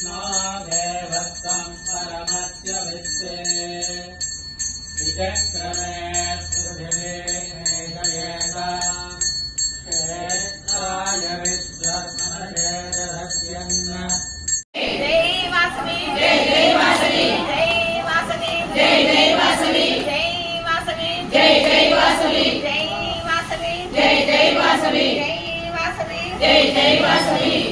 no देवत्वं परमस्य विश्वे विचक्रमे पृथिवी मेघयेताम् क्षेत्राय विश्वस्महे ददस्यन्न जय वासवी जय जय वासवी जय वासवी जय जय वासवी जय वासवी जय जय वासवी जय वासवी जय जय वासवी जय वासवी जय जय वासवी